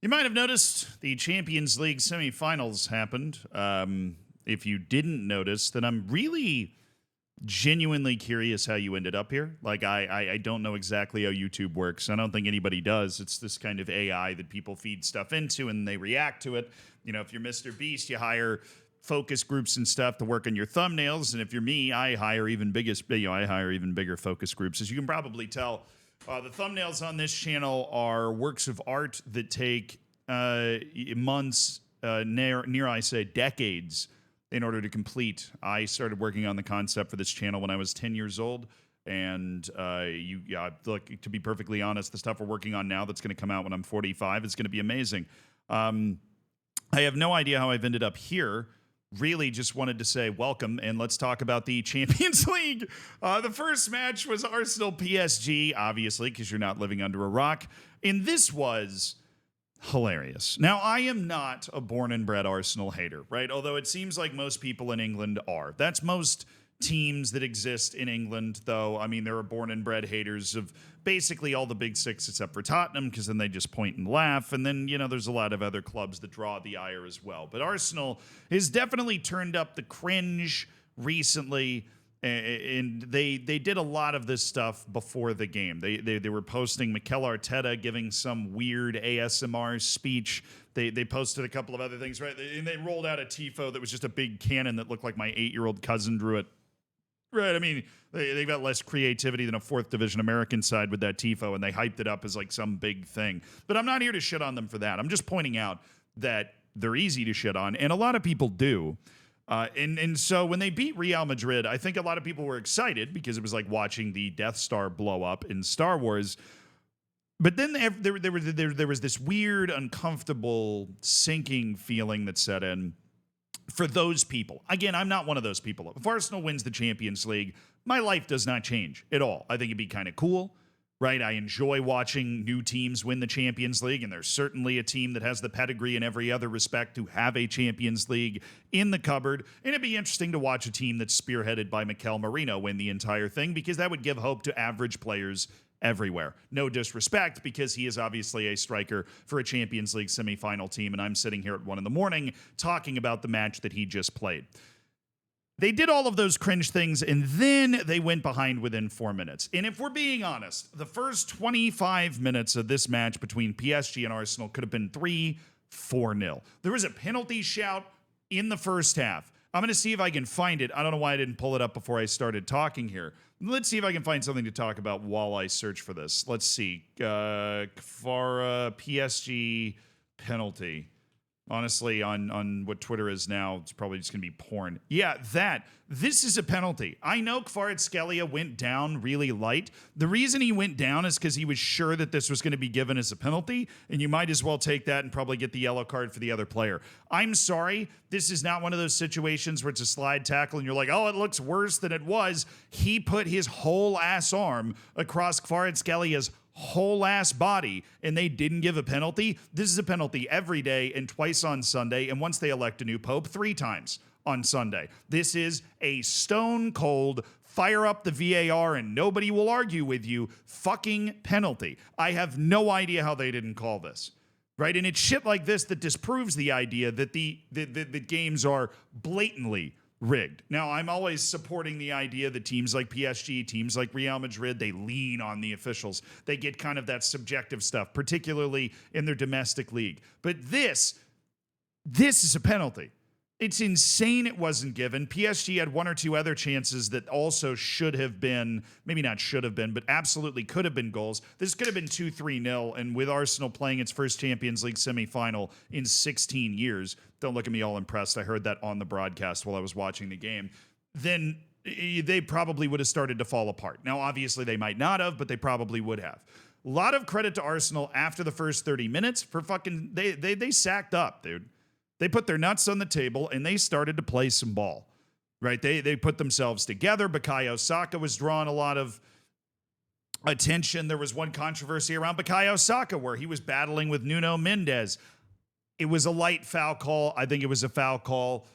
You might have noticed the Champions League semifinals happened. If you didn't notice, then I'm really genuinely curious how you ended up here. Like, I don't know exactly how YouTube works. I don't think anybody does. It's this kind of AI that people feed stuff into and they react to it. You know, if you're Mr. Beast, you hire focus groups and stuff to work on your thumbnails. And if you're me, I hire even bigger focus groups. As you can probably tell, the thumbnails on this channel are works of art that take months, near I say decades, in order to complete. I started working on the concept for this channel when I was 10 years old. And look, to be perfectly honest, the stuff we're working on now that's going to come out when I'm 45 is going to be amazing. I have no idea how I've ended up here. Really just wanted to say welcome, and let's talk about the Champions League. The first match was Arsenal PSG, obviously, because you're not living under a rock. And this was hilarious. Now, I am not a born and bred Arsenal hater, right? Although it seems like most people in England are. That's most teams that exist in England, though. I mean, there are born and bred haters of basically all the big six except for Tottenham, because then they just point and laugh. And then, you know, there's a lot of other clubs that draw the ire as well. But Arsenal has definitely turned up the cringe recently. And they did a lot of this stuff before the game. They were posting Mikel Arteta giving some weird ASMR speech. They posted a couple of other things, right? And they rolled out a tifo that was just a big cannon that looked like my 8-year-old cousin drew it. Right, I mean, they've got less creativity than a 4th Division American side with that tifo, and they hyped it up as like some big thing. But I'm not here to shit on them for that. I'm just pointing out that they're easy to shit on, and a lot of people do. And so when they beat Real Madrid, I think a lot of people were excited because it was like watching the Death Star blow up in Star Wars. But then there was this weird, uncomfortable, sinking feeling that set in for those people. Again, I'm not one of those people. If Arsenal wins the Champions League, my life does not change at all. I think it'd be kind of cool, right? I enjoy watching new teams win the Champions League, and there's certainly a team that has the pedigree in every other respect to have a Champions League in the cupboard. And it'd be interesting to watch a team that's spearheaded by Mikel Merino win the entire thing, because that would give hope to average players everywhere. No disrespect, because he is obviously a striker for a Champions League semifinal team, and I'm sitting here at 1 a.m. talking about the match that he just played. They did all of those cringe things, and then they went behind within 4 minutes. And if we're being honest, the first 25 minutes of this match between PSG and Arsenal could have been 3-4-0. There was a penalty shout in the first half. I'm going to see if I can find it. I don't know why I didn't pull it up before I started talking here. Let's see if I can find something to talk about while I search for this. Let's see. Kvara PSG penalty. Honestly, on what Twitter is now, it's probably just going to be porn. Yeah, this is a penalty. I know Kvaratskhelia went down really light. The reason he went down is because he was sure that this was going to be given as a penalty, and you might as well take that and probably get the yellow card for the other player. I'm sorry, this is not one of those situations where it's a slide tackle and you're like, oh, it looks worse than it was. He put his whole ass arm across Kvaratskelia's whole ass body, and they didn't give a penalty. This is a penalty every day and twice on Sunday, and once they elect a new pope, 3 times on Sunday. This is a stone cold fire up the VAR and nobody will argue with you fucking penalty. I have no idea how they didn't call this, right? And it's shit like this that disproves the idea that the games are blatantly rigged. Now, I'm always supporting the idea that teams like PSG, teams like Real Madrid, they lean on the officials. They get kind of that subjective stuff, particularly in their domestic league. But this is a penalty. It's insane it wasn't given. PSG had 1 or 2 other chances that also should have been, maybe not should have been, but absolutely could have been goals. This could have been 2-3-0, and with Arsenal playing its first Champions League semifinal in 16 years, don't look at me all impressed. I heard that on the broadcast while I was watching the game. Then they probably would have started to fall apart. Now, obviously, they might not have, but they probably would have. A lot of credit to Arsenal after the first 30 minutes for fucking, they sacked up, dude. They put their nuts on the table and they started to play some ball, right? They put themselves together. Bukayo Saka was drawing a lot of attention. There was one controversy around Bukayo Saka where he was battling with Nuno Mendes. It was a light foul call. I think it was a foul call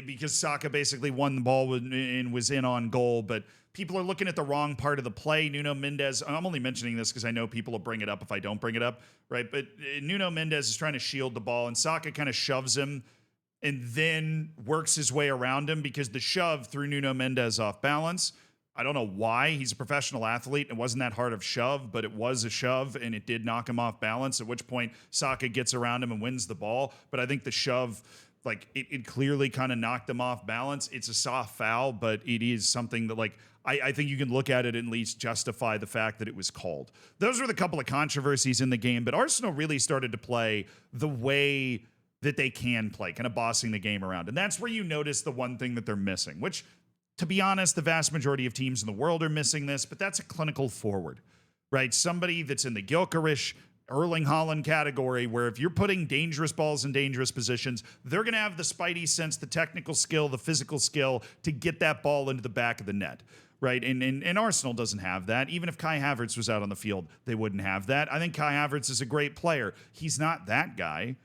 because Saka basically won the ball and was in on goal, but people are looking at the wrong part of the play. Nuno Mendes, I'm only mentioning this because I know people will bring it up if I don't bring it up, right? But Nuno Mendes is trying to shield the ball, and Saka kind of shoves him and then works his way around him because the shove threw Nuno Mendes off balance. I don't know why. He's a professional athlete. It wasn't that hard of shove, but it was a shove, and it did knock him off balance, at which point Saka gets around him and wins the ball. But I think the shove, like, it clearly kind of knocked him off balance. It's a soft foul, but it is something that, like, I think you can look at it and at least justify the fact that it was called. Those were the couple of controversies in the game, but Arsenal really started to play the way that they can play, kind of bossing the game around. And that's where you notice the one thing that they're missing, which, to be honest, the vast majority of teams in the world are missing this, but that's a clinical forward, right? Somebody that's in the Gyökeres, Erling Haaland category, where if you're putting dangerous balls in dangerous positions, they're going to have the spidey sense, the technical skill, the physical skill to get that ball into the back of the net. Right. And Arsenal doesn't have that. Even if Kai Havertz was out on the field, they wouldn't have that. I think Kai Havertz is a great player. He's not that guy.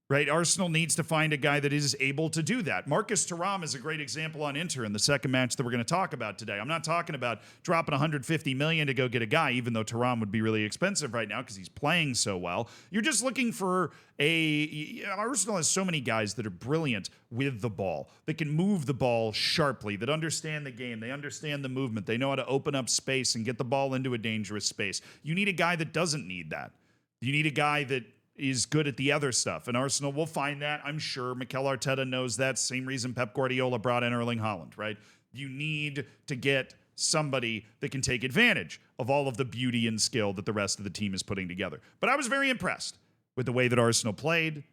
Right. Arsenal needs to find a guy that is able to do that. Marcus Thuram is a great example on Inter in the second match that we're going to talk about today. I'm not talking about dropping $150 million to go get a guy, even though Thuram would be really expensive right now because he's playing so well. You're just looking for Arsenal has so many guys that are brilliant with the ball, that can move the ball sharply, that understand the game, they understand the movement, they know how to open up space and get the ball into a dangerous space. You need a guy that doesn't need that. You need a guy that is good at the other stuff. And Arsenal will find that, I'm sure. Mikel Arteta knows that. Same reason Pep Guardiola brought in Erling Haaland, right? You need to get somebody that can take advantage of all of the beauty and skill that the rest of the team is putting together. But I was very impressed with the way that Arsenal played,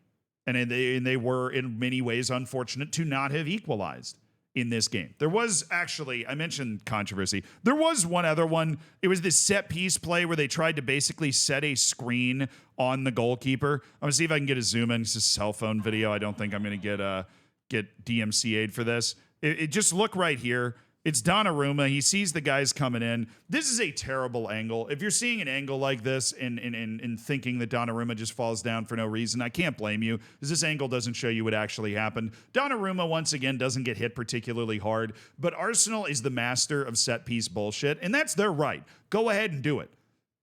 and they were in many ways unfortunate to not have equalized in this game. There was actually, I mentioned controversy. There was one other one. It was this set piece play where they tried to basically set a screen on the goalkeeper. I'm gonna see if I can get a zoom in. It's a cell phone video. I don't think I'm gonna get DMCA'd for this. It just look right here. It's Donnarumma. He sees the guys coming in. This is a terrible angle. If you're seeing an angle like this and thinking that Donnarumma just falls down for no reason, I can't blame you, because this angle doesn't show you what actually happened. Donnarumma, once again, doesn't get hit particularly hard, but Arsenal is the master of set-piece bullshit, and that's their right. Go ahead and do it.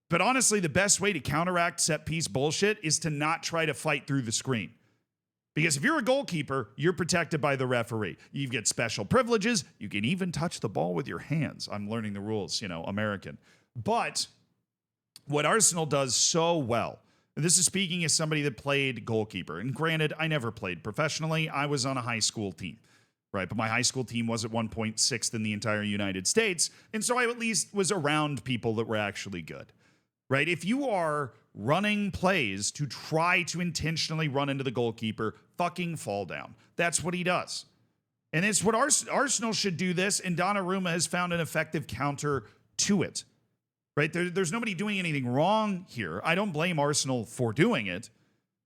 But honestly, the best way to counteract set-piece bullshit is to not try to fight through the screen. Because if you're a goalkeeper, you're protected by the referee. You get special privileges. You can even touch the ball with your hands. I'm learning the rules, American. But what Arsenal does so well, and this is speaking as somebody that played goalkeeper, and granted, I never played professionally. I was on a high school team, right? But my high school team was at one point sixth in the entire United States, and so I at least was around people that were actually good, right? If you are running plays to try to intentionally run into the goalkeeper, fucking fall down. That's what he does. And it's what Arsenal should do this, and Donnarumma has found an effective counter to it. Right? There's nobody doing anything wrong here. I don't blame Arsenal for doing it,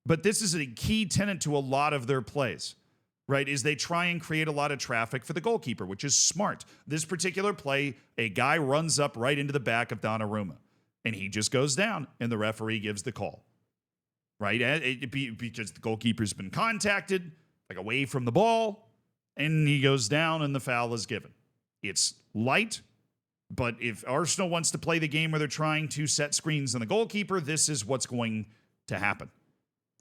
but this is a key tenet to a lot of their plays. Right? Is they try and create a lot of traffic for the goalkeeper, which is smart. This particular play, a guy runs up right into the back of Donnarumma, and he just goes down, and the referee gives the call. Right? Because the goalkeeper's been contacted, like away from the ball, and he goes down, and the foul is given. It's light, but if Arsenal wants to play the game where they're trying to set screens on the goalkeeper, this is what's going to happen.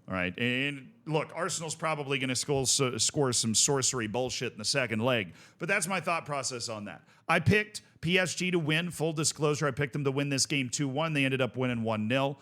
All right? And look, Arsenal's probably going to score some sorcery bullshit in the second leg, but that's my thought process on that. I picked PSG to win. Full disclosure, I picked them to win this game 2-1. They ended up winning 1-0.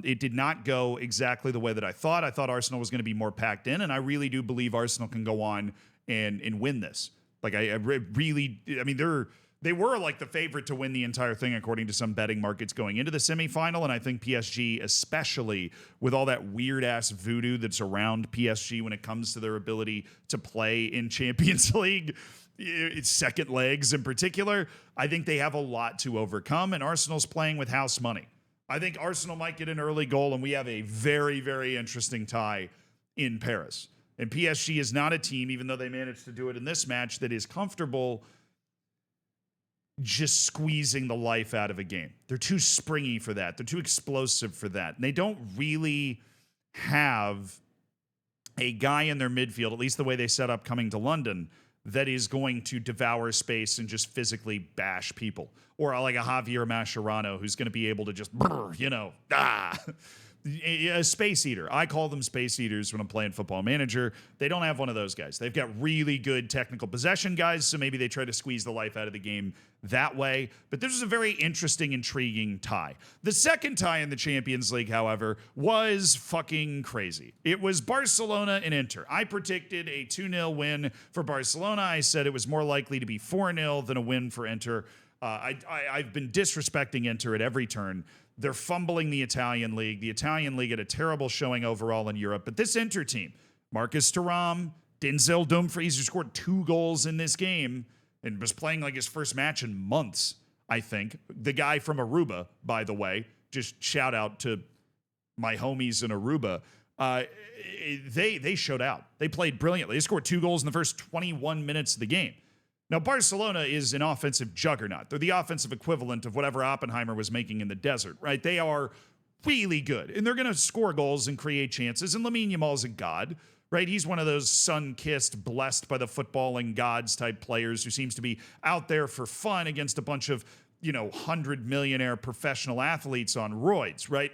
It did not go exactly the way that I thought. I thought Arsenal was going to be more packed in, and I really do believe Arsenal can go on and win this. Like, I mean, they were like the favorite to win the entire thing according to some betting markets going into the semifinal, and I think PSG, especially with all that weird-ass voodoo that's around PSG when it comes to their ability to play in Champions League, its second legs in particular, I think they have a lot to overcome, and Arsenal's playing with house money. I think Arsenal might get an early goal, and we have a very, very interesting tie in Paris. And PSG is not a team, even though they managed to do it in this match, that is comfortable just squeezing the life out of a game. They're too springy for that. They're too explosive for that. And they don't really have a guy in their midfield, at least the way they set up coming to London, that is going to devour space and just physically bash people. Or like a Javier Mascherano who's going to be able to just, a space eater. I call them space eaters when I'm playing Football Manager. They don't have one of those guys. They've got really good technical possession guys, so maybe they try to squeeze the life out of the game that way. But this was a very interesting, intriguing tie. The second tie in the Champions League, however, was fucking crazy. It was Barcelona and Inter. I predicted a 2-0 win for Barcelona. I said it was more likely to be 4-0 than a win for Inter. I've been disrespecting Inter at every turn. They're fumbling the Italian league. The Italian league had a terrible showing overall in Europe. But this Inter team, Marcus Thuram, Denzel Dumfries, who scored 2 goals in this game and was playing like his first match in months, I think. The guy from Aruba, by the way, just shout out to my homies in Aruba. They showed out. They played brilliantly. They scored 2 goals in the first 21 minutes of the game. Now, Barcelona is an offensive juggernaut. They're the offensive equivalent of whatever Oppenheimer was making in the desert, right? They are really good, and they're going to score goals and create chances, and Lamine Yamal's a god, right? He's one of those sun-kissed, blessed by the footballing gods type players who seems to be out there for fun against a bunch of, 100-millionaire professional athletes on roids, right?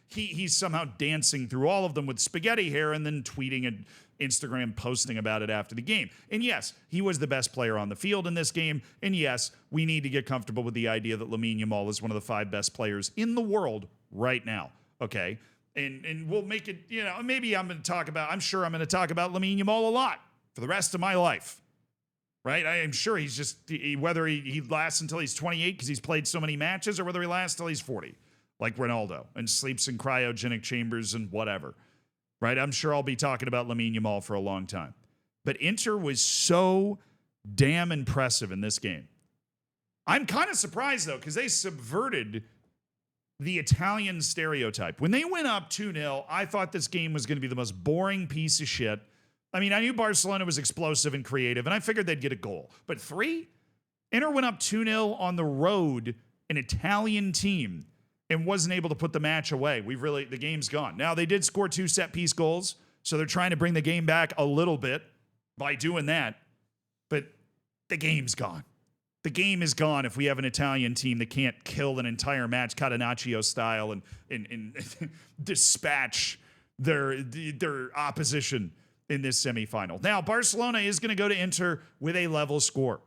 He's somehow dancing through all of them with spaghetti hair and then tweeting and Instagram posting about it after the game. And yes, he was the best player on the field in this game. And yes, we need to get comfortable with the idea that Lamine Yamal is one of the 5 best players in the world right now. Okay. And we'll make it, maybe I'm sure I'm going to talk about Lamine Yamal a lot for the rest of my life. Right? I am sure he's just, whether he lasts until he's 28 because he's played so many matches, or whether he lasts till he's 40, like Ronaldo, and sleeps in cryogenic chambers and whatever. Right? I'm sure I'll be talking about Lamine Yamal for a long time. But Inter was so damn impressive in this game. I'm kind of surprised, though, because they subverted the Italian stereotype. When they went up 2-0, I thought this game was going to be the most boring piece of shit. I mean, I knew Barcelona was explosive and creative, and I figured they'd get a goal. But 3? Inter went up 2-0 on the road, an Italian team, and wasn't able to put the match away. The game's gone. Now, they did score 2 set-piece goals, so they're trying to bring the game back a little bit by doing that. But the game's gone. The game is gone if we have an Italian team that can't kill an entire match Catenaccio style and dispatch their opposition in this semifinal. Now, Barcelona is going to go to Inter with a level score.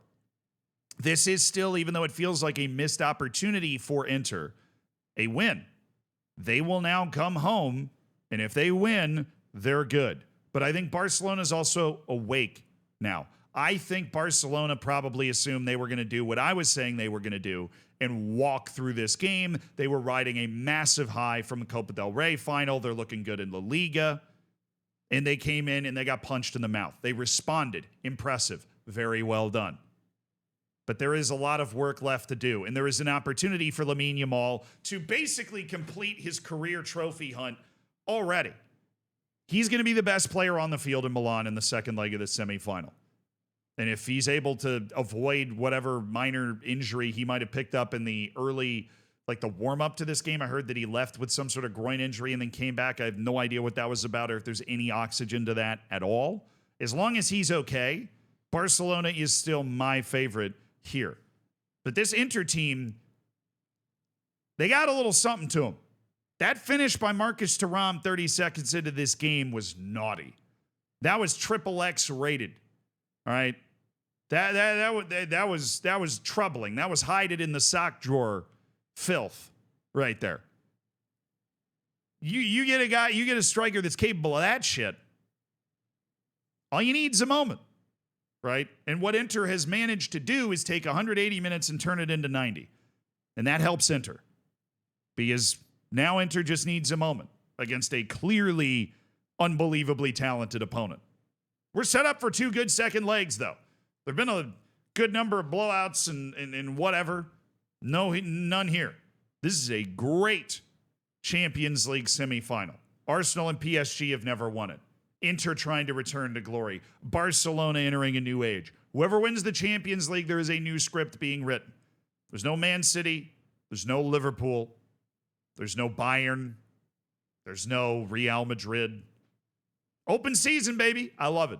This is still, even though it feels like a missed opportunity for Inter, a win. They will now come home, and if they win, they're good. But I think Barcelona's also awake now. I think Barcelona probably assumed they were going to do what I was saying they were going to do and walk through this game. They were riding a massive high from the Copa del Rey final. They're looking good in La Liga. And they came in and they got punched in the mouth. They responded. Impressive. Very well done. But there is a lot of work left to do. And there is an opportunity for Lamine Yamal to basically complete his career trophy hunt already. He's going to be the best player on the field in Milan in the second leg of the semifinal. And if he's able to avoid whatever minor injury he might have picked up in the early, like the warm-up to this game, I heard that he left with some sort of groin injury and then came back. I have no idea what that was about or if there's any oxygen to that at all. As long as he's okay, Barcelona is still my favorite here. But this Inter team, they got a little something to them. That finish by Marcus Thuram 30 seconds into this game was naughty. That was XXX rated. All right. That was troubling. That was hide it in the sock drawer filth right there. You get a guy, you get a striker that's capable of that shit. All you need is a moment, right? And what Inter has managed to do is take 180 minutes and turn it into 90. And that helps Inter. Because now Inter just needs a moment against a clearly unbelievably talented opponent. We're set up for 2 good second legs, though. There have been a good number of blowouts and whatever. None here. This is a great Champions League semifinal. Arsenal and PSG have never won it. Inter trying to return to glory. Barcelona entering a new age. Whoever wins the Champions League, there is a new script being written. There's no Man City. There's no Liverpool. There's no Bayern. There's no Real Madrid. Open season, baby. I love it.